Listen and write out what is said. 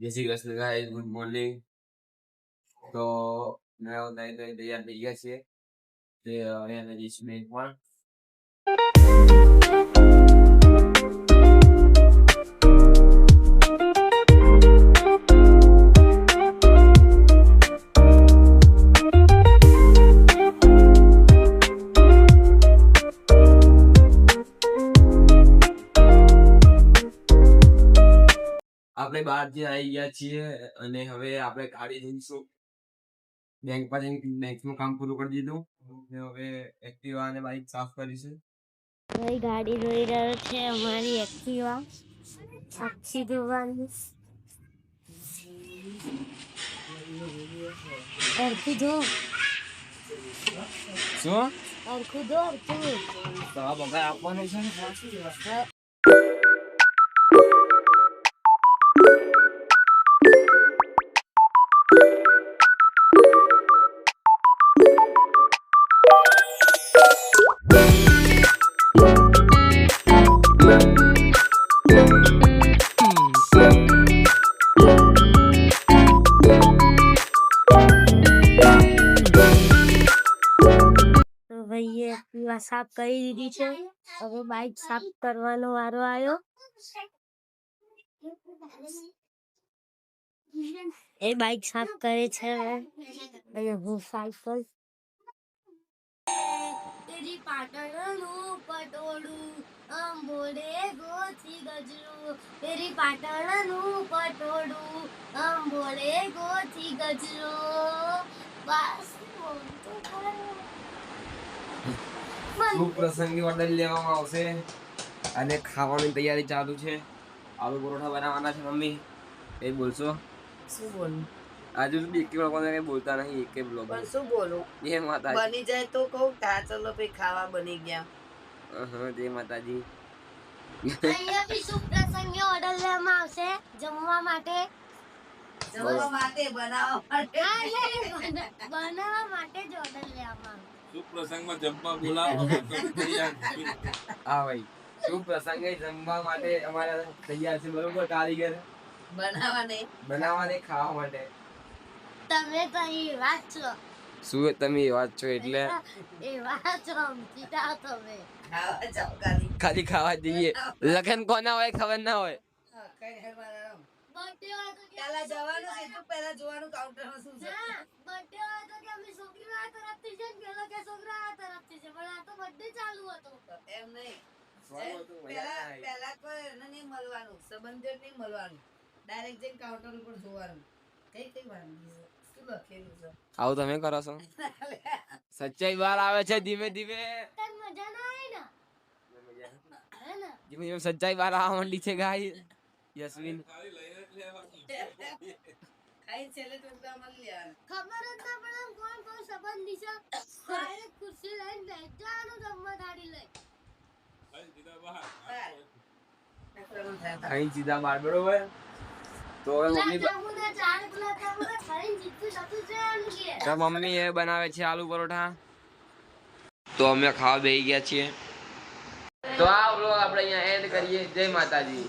જય Shri Krishna guys, good morning. તો મેં તૈયાર થઈ ગયા છીએ તે અહીંયા જઈશ બેંકમાં. આપણે બહારથી આવી ગયા છીએ અને હવે આપણે ગાડી જઈશું બેંકમાં જઈને બેંકનું કામ પૂરું કરી દીધું. હવે એક્ટિવા અને બાઇક સાફ કરીશું. ભાઈ ગાડી ધોઈ રહ્યો છે અમારી એક્ટિવા આખી ધોવાની. અરખું ધો શું અરખું ધો અરખું તો આ બગાડ આપવાનું છે ને. ભાઈએ એક્ટિવા સાફ કરી દીધી છે. હવે બાઇક સાફ કરવાનો વારો આવ્યો. એ બાઇક સાફ કરે છે અને હું સાયકલ. તેરી પાટણનું પટોળું અંબોડે ગોથી ગજરું, તેરી પાટણનું પટોળું અંબોડે ગોથી ગજરું. બસ પ્રસંગી ઓર્ડર લેવામાં આવશે અને ખાવાની તૈયારી ચાલુ છે. આલુ પરોઠા બનાવવાના છે મમ્મી. એ બોલશો? શું બોલું? આજુ સુધી એક લોકોને કઈ બોલતા નહીં. એક બ્લોગ પણ શું બોલું? જય માતાજી. બની જાય તો કહું તા ચલો ભાઈ ખાવા બની ગયા. જય માતાજી. અહીંયા બી શુભ પ્રસંગે ઓર્ડર લેવામાં આવશે જમવા માટે. જમવા માટે બનાવવા માટે બનાવવા માટે જ ઓર્ડર લેવામાં આવશે. શુભ પ્રસંગમાં જમવા બોલાવો. હા ભાઈ, શુભ પ્રસંગે જમવા માટે અમારા તૈયાર છે, બરોબર? કારીગર બનાવવા નહીં, બનાવવા નહીં, ખાવા માટે. તમે તો એ વાત છો. શું તમે વાત છો? એટલે એ વાત છો સમજી જાઓ તમે. ખાવા જાઓ ખાલી. ખાલી ખાવા જઈએ. લગન કોના હોય ખબર ના હોય. કઈ નહીં બનાવો. બર્થડે હોય તો પહેલા જવાનું કીધું, પહેલા જોવાનું કાઉન્ટરમાં શું છે. બર્થડે હોય તો કે અમે છોકરીના તરફથી છે ને પેલો કે છોકરાના તરફથી છે, પણ આ તો બર્થડે ચાલુ હતો. એમ નહીં, પહેલા કોઈ એને નહીં મળવાનું, સંબંધીઓ નહીં મળવાનું, ડાયરેક્ટ જઈને કાઉન્ટર ઉપર જોવાનું કઈ કઈ વાનગી છે, શું લખેલું છે. આવું તમે કરો છો? સચ્ચાઈ બહાર આવે છે ધીમે ધીમે. તને મજા ના આવી ને? હે ને? ધીમે ધીમે સચ્ચાઈ બહાર આવવા માંડી છે ગાય. યસ્મીન ખાઈ છેલ્લે ટુકડા મળી લેવાનું. ખબર જ ના પડે કોણ કોણ સંબંધી છે. ડાયરેક્ટ ખુરશી લઈને બેસી જવાનું જમવા થાળી લઈ. અહીં સીધા બાર, બરોબર? તો હવે મમ્મી એ બનાવે છે આલુ પરોઠા. તો અમે ખાવા બેસી ગયા છીએ. તો આ વ્લોગ આપણે અહીંયા એન્ડ કરીએ. જય માતાજી.